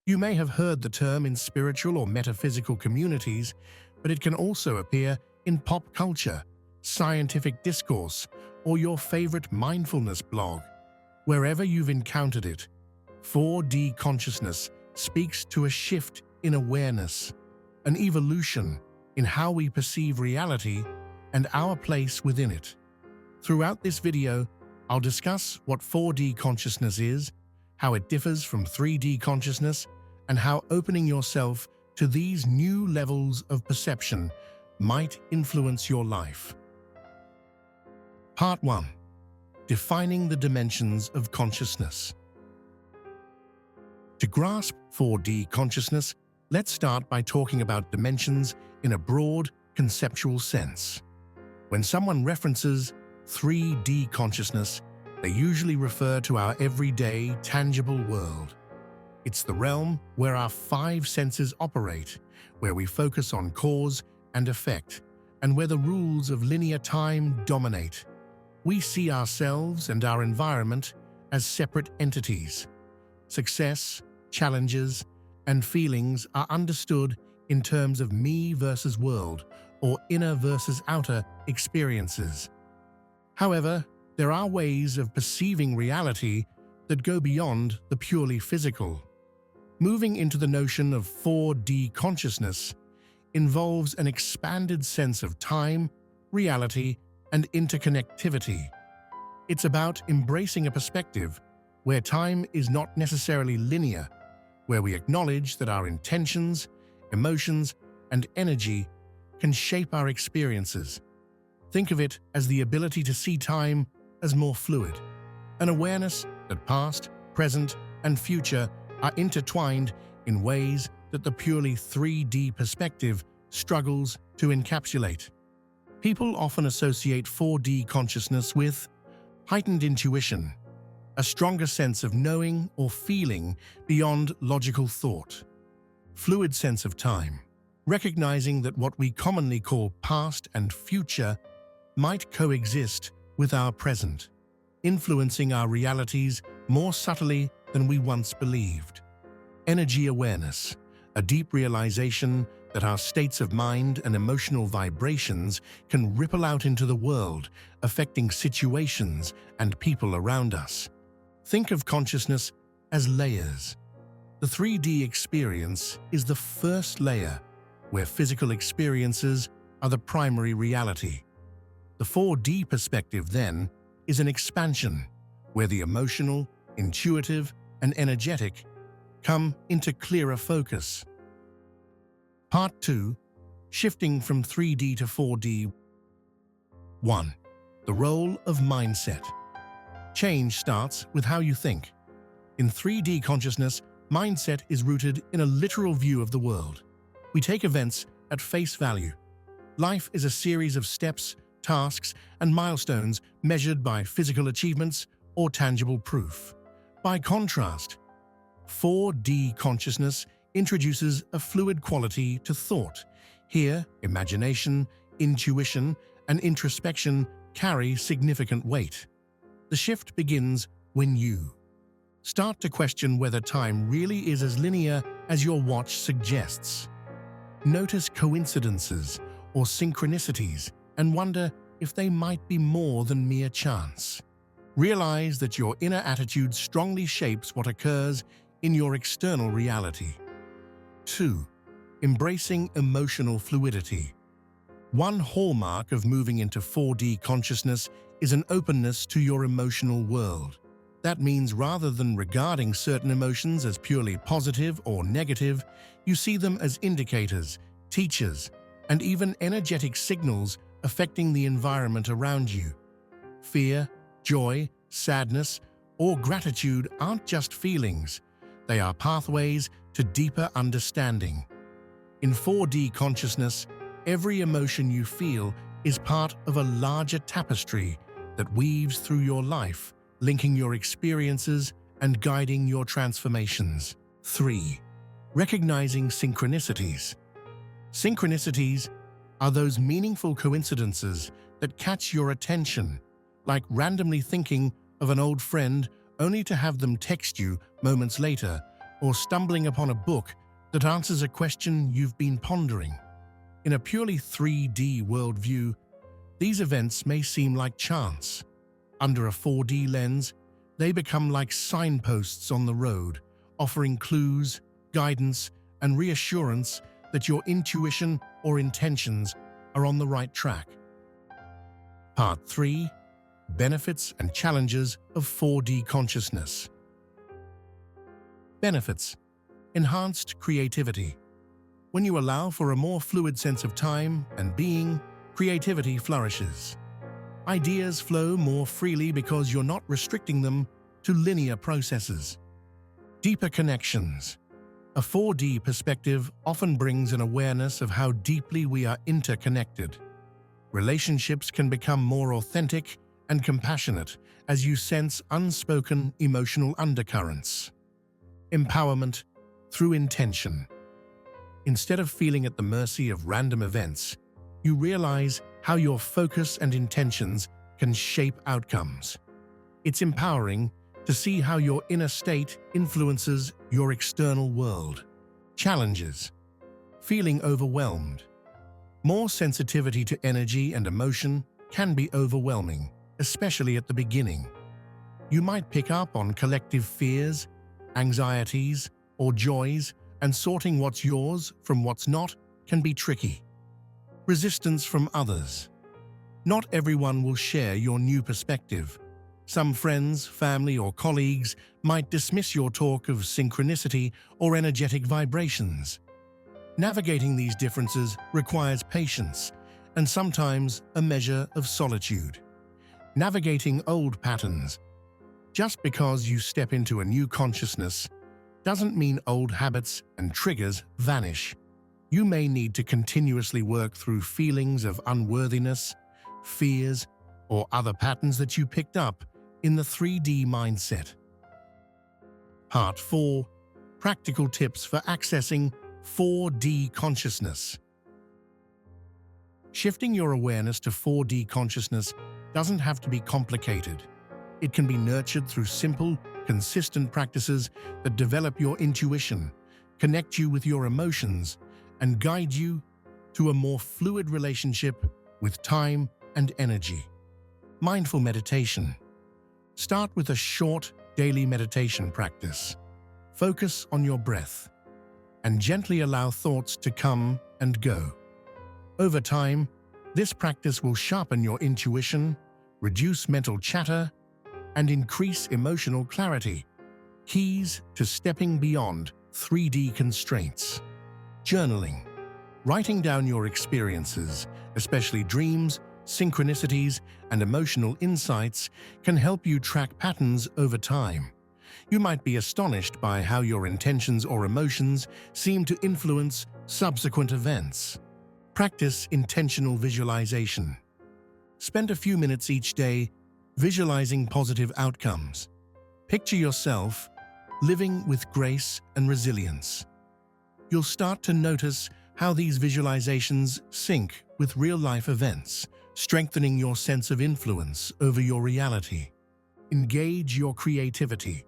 You may have heard the term in spiritual or metaphysical communities, but it can also appear in pop culture, scientific discourse, or your favorite mindfulness blog. Wherever you've encountered it, 4D consciousness speaks to a shift in awareness, an evolution in how we perceive reality and our place within it. Throughout this video, I'll discuss what 4D consciousness is, how it differs from 3D consciousness, and how opening yourself to these new levels of perception might influence your life. Part 1. Defining the dimensions of consciousness. To grasp 4D consciousness, let's start by talking about dimensions in a broad, conceptual sense. When someone references 3D consciousness, they usually refer to our everyday, tangible world. It's the realm where our 5 senses operate, where we focus on cause and effect, and where the rules of linear time dominate. We see ourselves and our environment as separate entities. Success, challenges, and feelings are understood in terms of me versus world, or inner versus outer experiences. However, there are ways of perceiving reality that go beyond the purely physical. Moving into the notion of 4D consciousness involves an expanded sense of time, reality, and interconnectivity. It's about embracing a perspective where time is not necessarily linear, where we acknowledge that our intentions, emotions, and energy can shape our experiences. Think of it as the ability to see time as more fluid, an awareness that past, present, and future are intertwined in ways that the purely 3D perspective struggles to encapsulate. People often associate 4D consciousness with heightened intuition, a stronger sense of knowing or feeling beyond logical thought, fluid sense of time, recognizing that what we commonly call past and future might coexist with our present, influencing our realities more subtly than we once believed. Energy awareness, a deep realization that our states of mind and emotional vibrations can ripple out into the world, affecting situations and people around us. Think of consciousness as layers. The 3D experience is the first layer, where physical experiences are the primary reality. The 4D perspective, then, is an expansion, where the emotional, intuitive, and energetic come into clearer focus. Part 2. Shifting from 3D to 4D. 1. The role of mindset. Change starts with how you think. In 3D consciousness, mindset is rooted in a literal view of the world. We take events at face value. Life is a series of steps, tasks, and milestones measured by physical achievements or tangible proof. By contrast, 4D consciousness introduces a fluid quality to thought. Here, imagination, intuition, and introspection carry significant weight. The shift begins when you start to question whether time really is as linear as your watch suggests. Notice coincidences or synchronicities and wonder if they might be more than mere chance. Realize that your inner attitude strongly shapes what occurs in your external reality. 2. Embracing emotional fluidity. One hallmark of moving into 4D consciousness is an openness to your emotional world. That means rather than regarding certain emotions as purely positive or negative, you see them as indicators, teachers, and even energetic signals affecting the environment around you. Fear, joy, sadness, or gratitude aren't just feelings. They are pathways to deeper understanding. In 4D consciousness, every emotion you feel is part of a larger tapestry that weaves through your life, linking your experiences and guiding your transformations. 3. Recognizing synchronicities. Synchronicities are those meaningful coincidences that catch your attention, like randomly thinking of an old friend only to have them text you moments later, or stumbling upon a book that answers a question you've been pondering. In a purely 3D worldview, these events may seem like chance. Under a 4D lens, they become like signposts on the road, offering clues, guidance, and reassurance that your intuition or intentions are on the right track. Part 3. Benefits and challenges of 4D consciousness. Benefits. Enhanced creativity. When you allow for a more fluid sense of time and being, creativity flourishes. Ideas flow more freely because you're not restricting them to linear processes. Deeper connections. A 4D perspective often brings an awareness of how deeply we are interconnected. Relationships can become more authentic and compassionate as you sense unspoken emotional undercurrents. Empowerment through intention. Instead of feeling at the mercy of random events, you realize how your focus and intentions can shape outcomes. It's empowering to see how your inner state influences your external world. Challenges. Feeling overwhelmed. More sensitivity to energy and emotion can be overwhelming, especially at the beginning. You might pick up on collective fears, anxieties, or joys, and sorting what's yours from what's not can be tricky. Resistance from others. Not everyone will share your new perspective. Some friends, family, or colleagues might dismiss your talk of synchronicity or energetic vibrations. Navigating these differences requires patience and sometimes a measure of solitude. Navigating old patterns. Just because you step into a new consciousness doesn't mean old habits and triggers vanish. You may need to continuously work through feelings of unworthiness, fears, or other patterns that you picked up in the 3D mindset. Part 4. Practical tips for accessing 4D consciousness. Shifting your awareness to 4D consciousness doesn't have to be complicated. It can be nurtured through simple, consistent practices that develop your intuition, connect you with your emotions, and guide you to a more fluid relationship with time and energy. Mindful meditation. Start with a short daily meditation practice. Focus on your breath and gently allow thoughts to come and go. Over time, this practice will sharpen your intuition, reduce mental chatter, and increase emotional clarity. Keys to stepping beyond 3D constraints. Journaling. Writing down your experiences, especially dreams, synchronicities, and emotional insights, can help you track patterns over time. You might be astonished by how your intentions or emotions seem to influence subsequent events. Practice intentional visualization. Spend a few minutes each day visualizing positive outcomes. Picture yourself living with grace and resilience. You'll start to notice how these visualizations sync with real-life events, strengthening your sense of influence over your reality. Engage your creativity.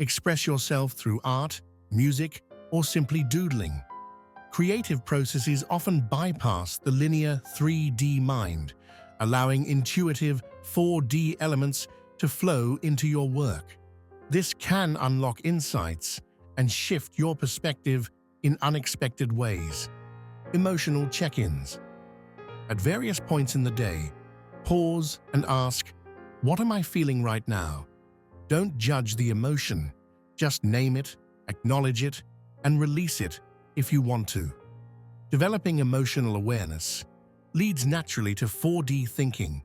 Express yourself through art, music, or simply doodling. Creative processes often bypass the linear 3D mind, allowing intuitive 4D elements to flow into your work. This can unlock insights and shift your perspective in unexpected ways. Emotional check-ins. At various points in the day, pause and ask, "What am I feeling right now?" Don't judge the emotion. Just name it, acknowledge it, and release it if you want to. Developing emotional awareness leads naturally to 4D thinking,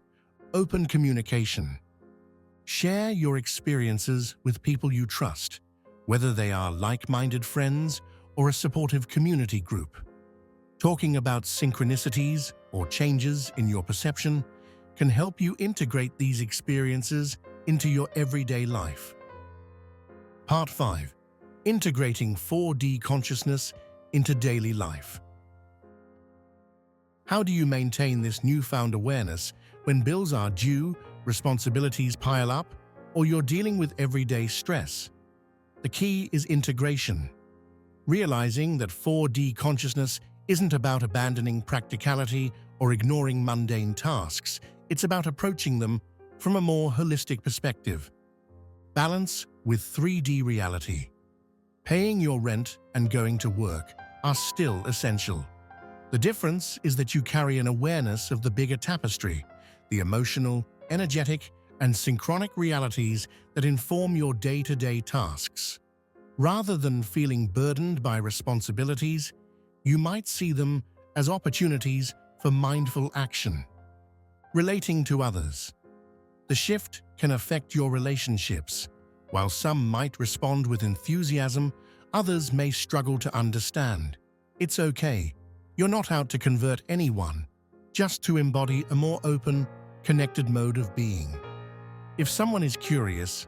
open communication. Share your experiences with people you trust, whether they are like-minded friends or a supportive community group. Talking about synchronicities or changes in your perception can help you integrate these experiences into your everyday life. Part 5. Integrating 4D consciousness into daily life. How do you maintain this newfound awareness when bills are due, responsibilities pile up, or you're dealing with everyday stress? The key is integration, realizing that 4D consciousness isn't about abandoning practicality or ignoring mundane tasks. It's about approaching them from a more holistic perspective. Balance with 3D reality. Paying your rent and going to work are still essential. The difference is that you carry an awareness of the bigger tapestry, the emotional, energetic, and synchronic realities that inform your day-to-day tasks. Rather than feeling burdened by responsibilities, you might see them as opportunities for mindful action. Relating to others. The shift can affect your relationships. While some might respond with enthusiasm, others may struggle to understand. It's okay. You're not out to convert anyone, just to embody a more open, connected mode of being. If someone is curious,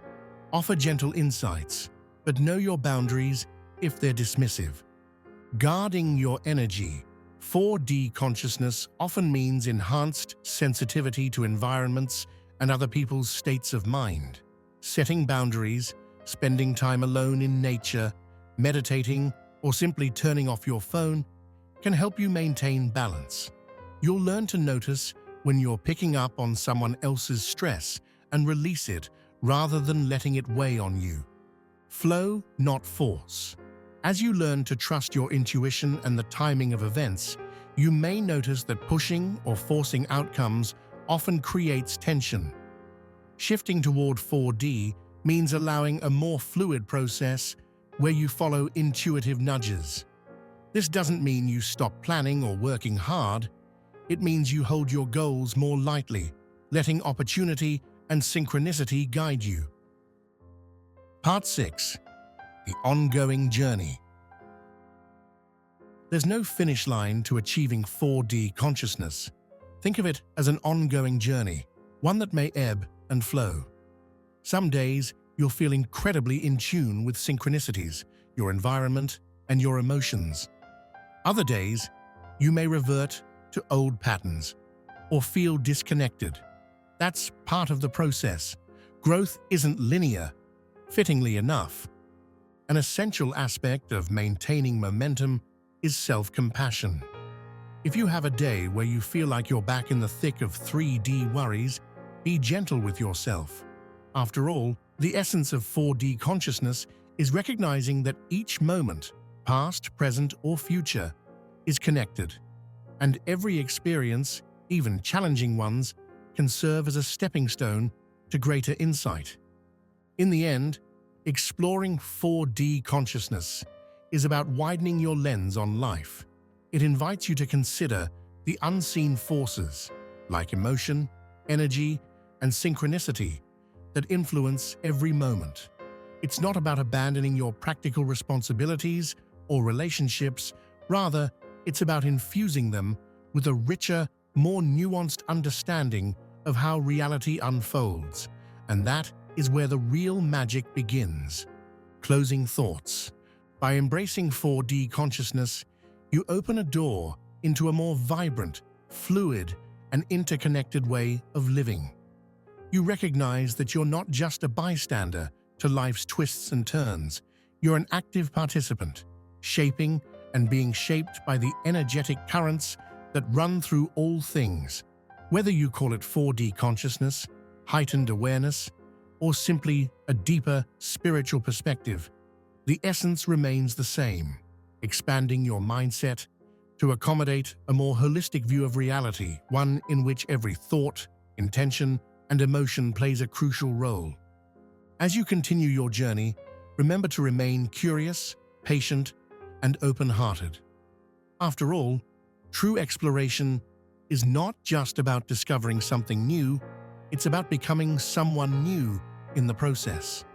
offer gentle insights, but know your boundaries if they're dismissive. Guarding your energy. 4D consciousness often means enhanced sensitivity to environments and other people's states of mind. Setting boundaries, spending time alone in nature, meditating, or simply turning off your phone can help you maintain balance. You'll learn to notice when you're picking up on someone else's stress and release it rather than letting it weigh on you. Flow, not force. As you learn to trust your intuition and the timing of events, you may notice that pushing or forcing outcomes often creates tension. Shifting toward 4D means allowing a more fluid process where you follow intuitive nudges. This doesn't mean you stop planning or working hard. It means you hold your goals more lightly, letting opportunity and synchronicity guide you. Part 6. The ongoing journey. There's no finish line to achieving 4D consciousness. Think of it as an ongoing journey, one that may ebb and flow. Some days, you'll feel incredibly in tune with synchronicities, your environment, and your emotions. Other days, you may revert to old patterns or feel disconnected. That's part of the process. Growth isn't linear. Fittingly enough, an essential aspect of maintaining momentum is self-compassion. If you have a day where you feel like you're back in the thick of 3D worries, be gentle with yourself. After all, the essence of 4D consciousness is recognizing that each moment, past, present, or future, is connected, and every experience, even challenging ones, can serve as a stepping stone to greater insight. In the end, exploring 4D consciousness is about widening your lens on life. It invites you to consider the unseen forces, like emotion, energy, and synchronicity, that influence every moment. It's not about abandoning your practical responsibilities or relationships. Rather, it's about infusing them with a richer, more nuanced understanding of how reality unfolds. And that is where the real magic begins. Closing thoughts. By embracing 4D consciousness, you open a door into a more vibrant, fluid, and interconnected way of living. You recognize that you're not just a bystander to life's twists and turns. You're an active participant, shaping and being shaped by the energetic currents that run through all things. Whether you call it 4D consciousness, heightened awareness, or simply a deeper spiritual perspective, the essence remains the same, expanding your mindset to accommodate a more holistic view of reality, one in which every thought, intention, and emotion plays a crucial role. As you continue your journey, remember to remain curious, patient, and open-hearted. After all, true exploration is not just about discovering something new, it's about becoming someone new in the process.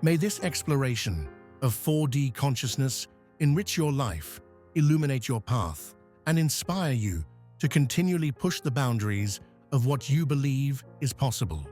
May this exploration of 4D consciousness enrich your life, illuminate your path, and inspire you to continually push the boundaries of what you believe is possible.